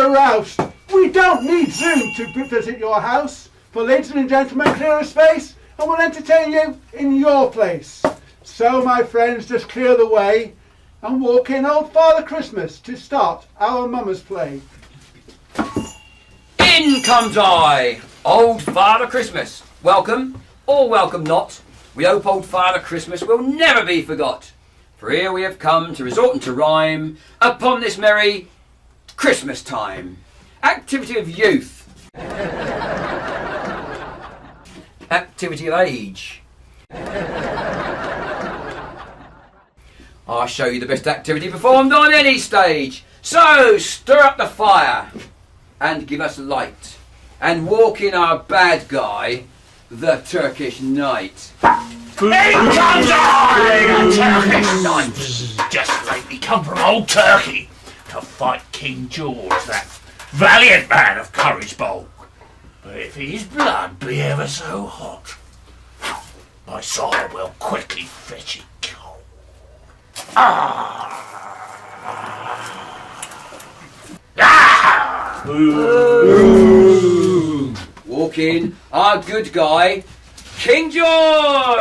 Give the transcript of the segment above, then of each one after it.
Roust! We don't need Zoom to visit your house. For ladies and gentlemen, clear a space and we'll entertain you in your place. So, my friends, just clear the way and walk in Old Father Christmas to start our Mummers Play. In comes I, Old Father Christmas. Welcome, or welcome not. We hope Old Father Christmas will never be forgot. For here we have come to resort and to rhyme upon this merry Christmas time. Activity of youth. Activity of age. I'll show you the best activity performed on any stage. So stir up the fire and give us light and walk in our bad guy, the Turkish Knight. In comes I, the Turkish Knight, just lately come from old Turkey to fight King George, that valiant man of courage bold. But if his blood be ever so hot, my sword will quickly fetch it cold. Walk in our good guy, King George!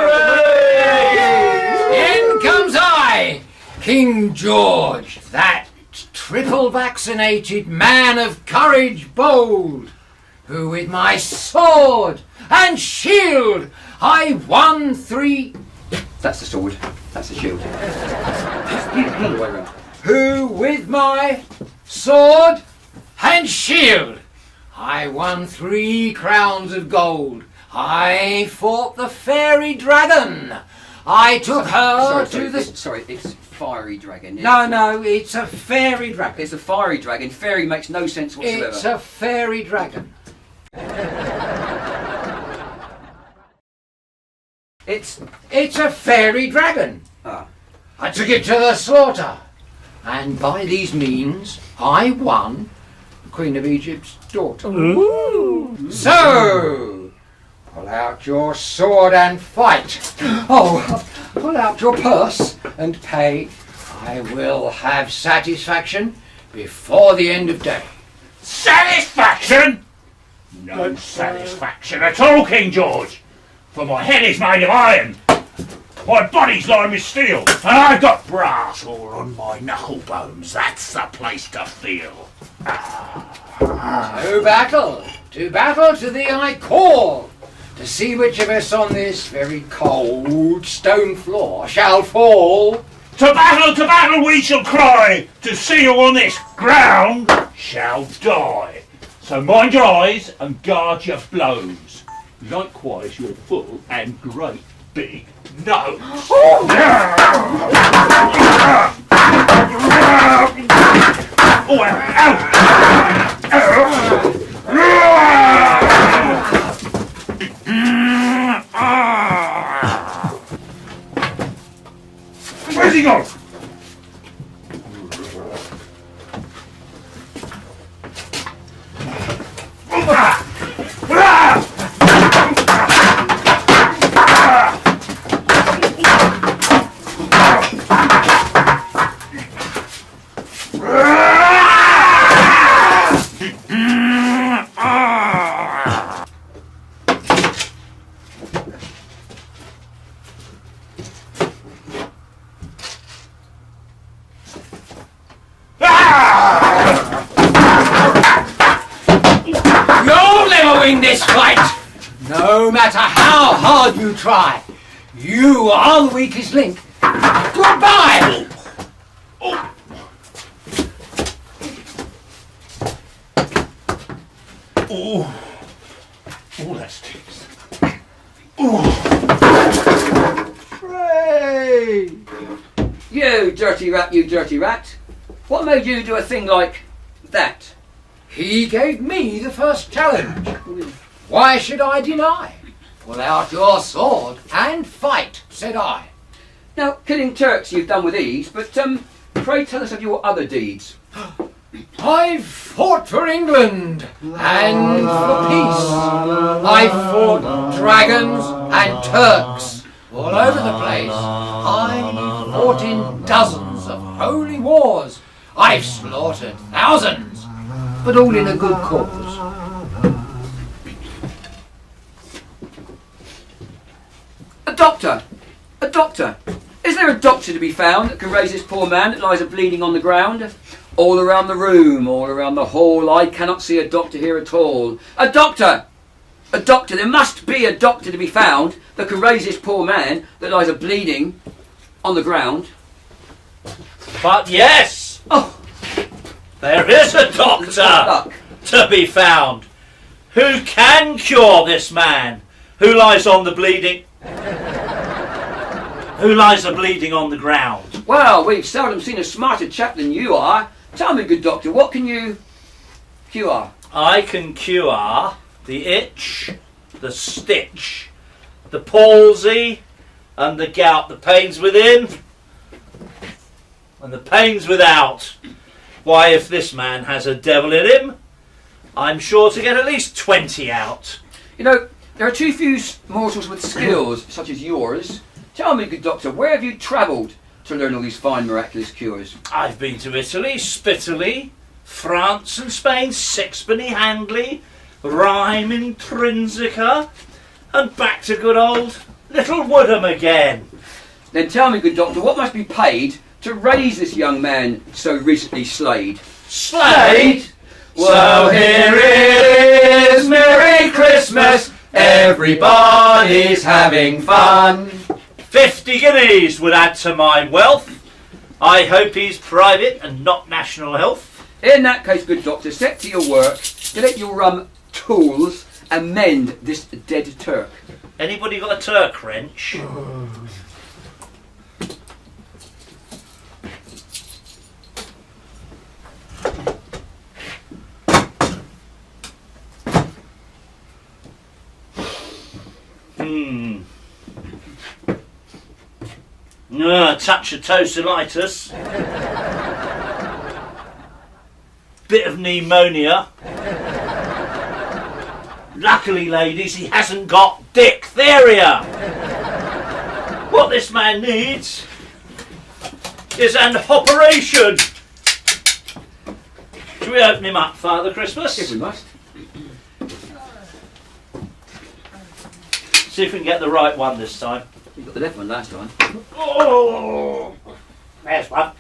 In comes I, King George, that triple vaccinated man of courage bold, who with my sword and shield I won 3... That's the sword, that's the shield. Other way round. Who with my sword and shield I won 3 crowns of gold. I fought the fairy dragon. I took her to the... Sorry, it's fiery dragon. No, it's a fairy dragon. It's a fiery dragon. Fairy makes no sense whatsoever. It's a fairy dragon. It's a fairy dragon. Ah. I took it to the slaughter, and by these means I won the Queen of Egypt's daughter. Ooh. So, pull out your sword and fight. Oh, pull out your purse and pay. I will have satisfaction before the end of day. Satisfaction? No satisfaction at all, King George. For my head is made of iron, my body's lined with steel, and I've got brass all on my knuckle bones. That's the place to feel. To battle to thee I call, to see which of us on this very cold stone floor shall fall. To battle we shall cry, to see who on this ground shall die. So mind your eyes and guard your blows. Likewise your full and great big nose. Where's he gone? You'll never win this fight, no matter how hard you try. You are the weakest link. Goodbye! That stinks. Pray! You dirty rat. What made you do a thing like that? He gave me the first challenge. Why should I deny? Pull out your sword and fight, said I. Now, killing Turks you've done with ease, but pray tell us of your other deeds. I've fought for England and for peace. I've fought dragons and Turks all over the place. I've fought in dozens of holy wars. I've slaughtered thousands, but all in a good cause. A doctor! A doctor! Is there a doctor to be found that can raise this poor man that lies a-bleeding on the ground? All around the room, all around the hall, I cannot see a doctor here at all. A doctor! A doctor! There must be a doctor to be found that can raise this poor man that lies a-bleeding on the ground. But yes, Oh, there is a luck. doctor to be found who can cure this man who lies on the bleeding. Who lies a bleeding on the ground. Well, we've seldom seen a smarter chap than you are. Tell me, good doctor, what can you cure? I can cure the itch, the stitch, the palsy, and the gout. The pains within and the pains without. Why, if this man has a devil in him, I'm sure to get at least 20 out. You know, there are too few mortals with skills such as yours. Tell me, good doctor, where have you travelled to learn all these fine miraculous cures? I've been to Italy, Spitaly, France and Spain, Sixpenny Handley, Rhyme Intrinsica, and back to good old Little Woodham again. Then tell me, good doctor, what must be paid to raise this young man so recently slayed? Slade? So here it is, Merry Christmas, everybody's having fun. 50 guineas would add to my wealth. I hope he's private and not national health. In that case, good doctor, set to your work, get out your tools and mend this dead Turk. Anybody got a Turk wrench? Touch of tonsillitis. Bit of pneumonia. Luckily, ladies, he hasn't got diphtheria. What this man needs is an operation. Shall we open him up, Father Christmas? Yes, we must. See if we can get the right one this time. You got the left one last time. Oh, there's one.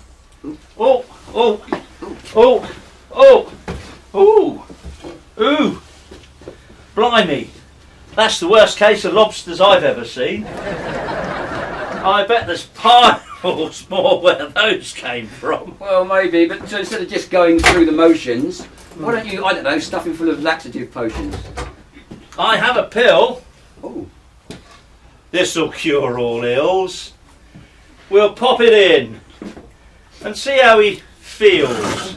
Oh, oh, oh, oh, oh, ooh, blimey. That's the worst case of lobsters I've ever seen. I bet there's piles more where those came from. Well, maybe, but so instead of just going through the motions, why don't you, I don't know, stuff him full of laxative potions? I have a pill. Oh. This'll cure all ills. We'll pop it in and see how he feels.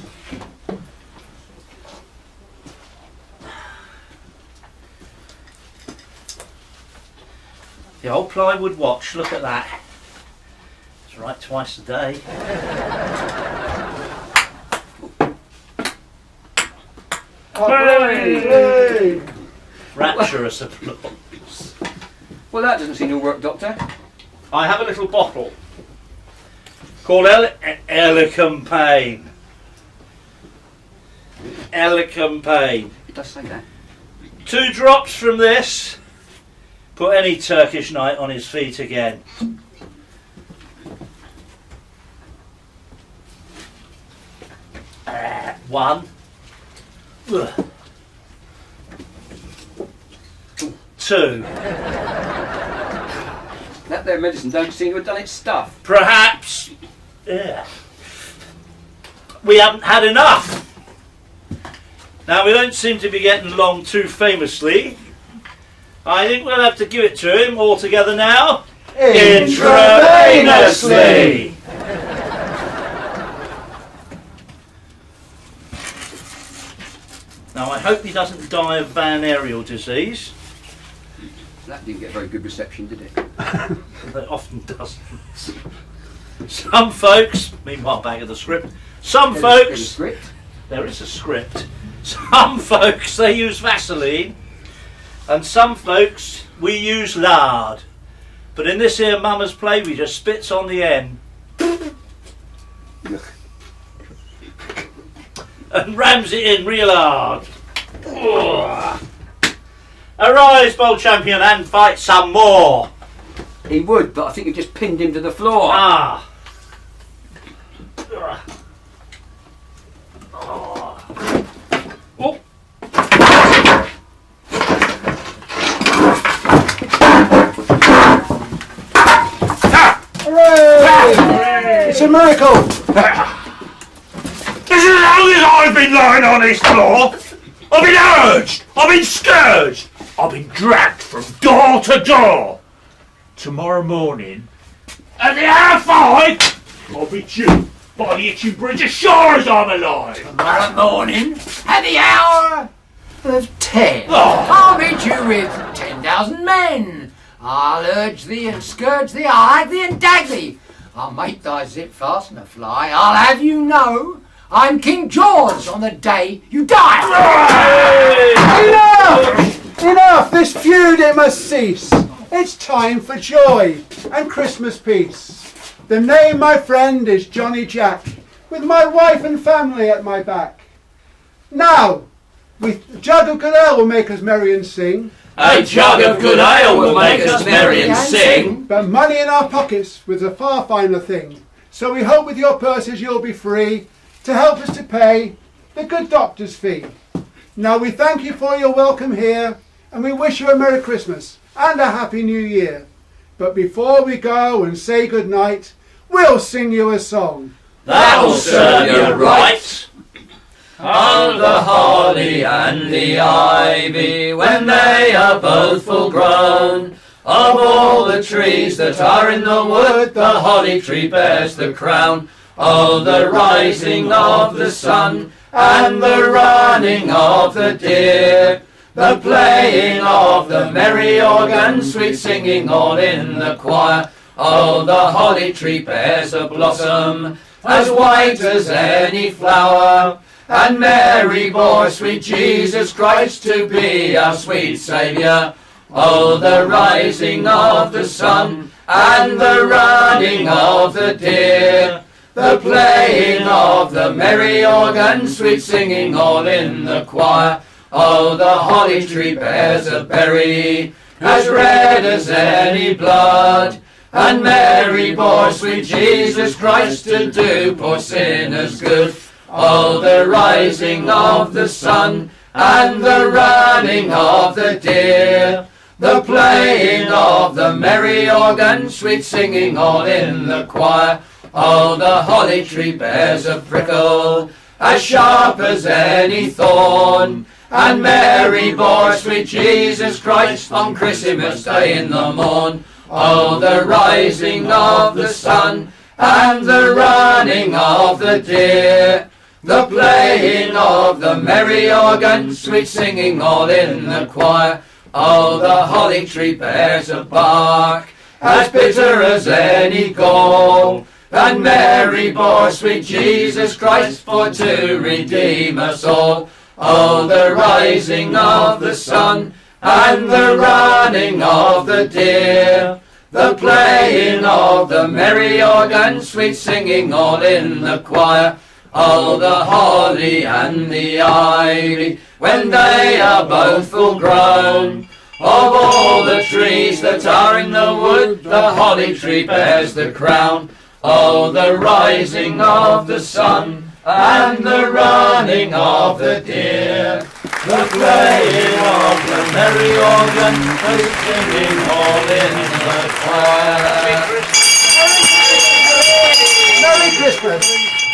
The old plywood watch, look at that. It's right twice a day. Hooray! Rapturous applause. Well, that doesn't seem to work, Doctor. I have a little bottle called Elecampane. Elecampane. It does say that. 2 drops from this. Put any Turkish knight on his feet again. One. Ugh. 2. That there medicine don't seem to have done its stuff. Perhaps we haven't had enough. Now we don't seem to be getting along too famously. I think we'll have to give it to him all together now. Intravenously. Now I hope he doesn't die of venereal disease. That didn't get very good reception, did it? It often doesn't. Some folks, meanwhile back of the script, some In folks, script. there is a script, some folks they use Vaseline, and some folks we use lard. But in this here Mama's play we just spits on the end. And rams it in real hard. Ugh. Arise, bold champion, and fight some more. He would, but I think you just pinned him to the floor. Ah. Ugh. Oh. Hooray! It's a miracle! As long as I've been lying on this floor, I've been urged, I've been scourged, I've been dragged from door to door. Tomorrow morning, at the hour 5, I'll be due by the itching bridge as sure as I'm alive. Tomorrow morning, at the hour of 10, Oh. I'll meet you with 10,000 men. I'll urge thee and scourge thee, I'll hag thee and dag thee. I'll make thy zip fastener fly, I'll have you know I'm King George on the day you die. Enough! Enough! This feud, it must cease. It's time for joy and Christmas peace. The name, my friend, is Johnny Jack, with my wife and family at my back. Now, a jug of good ale will make us merry and sing, A jug of good ale will make us merry and sing. but money in our pockets was a far finer thing. So we hope with your purses you'll be free to help us to pay the good doctor's fee. Now we thank you for your welcome here, and we wish you a Merry Christmas and a Happy New Year. But before we go and say good night, we'll sing you a song. That'll serve you right. Oh, the holly and the ivy, when they are both full grown. Of all the trees that are in the wood, the holly tree bears the crown. Oh, the rising of the sun, and the running of the deer, the playing of the merry organ, sweet singing all in the choir. Oh, the holly tree bears a blossom, as white as any flower, and Mary bore sweet Jesus Christ to be our sweet Saviour. Oh, the rising of the sun, and the running of the deer, the playing of the merry organ, sweet singing all in the choir. Oh, the holly tree bears a berry, as red as any blood, and Mary bore sweet Jesus Christ to do poor sinners good. Oh, the rising of the sun, and the running of the deer, the playing of the merry organ, sweet singing all in the choir. Oh, the holly tree bears a prickle, as sharp as any thorn, and Mary bore sweet Jesus Christ on Christmas Day in the morn. Oh, the rising of the sun, and the running of the deer, the playing of the merry organ, sweet singing all in the choir. Oh, the holly tree bears a bark, as bitter as any gall, and Mary bore sweet Jesus Christ for to redeem us all. Oh, the rising of the sun, and the running of the deer, the playing of the merry organ, sweet singing all in the choir. Oh, the holly and the ivy, when they are both full grown. Of all the trees that are in the wood, the holly tree bears the crown. Oh, the rising of the sun, and the running of the deer, the playing of the merry organ, the singing all in the choir. Merry Christmas!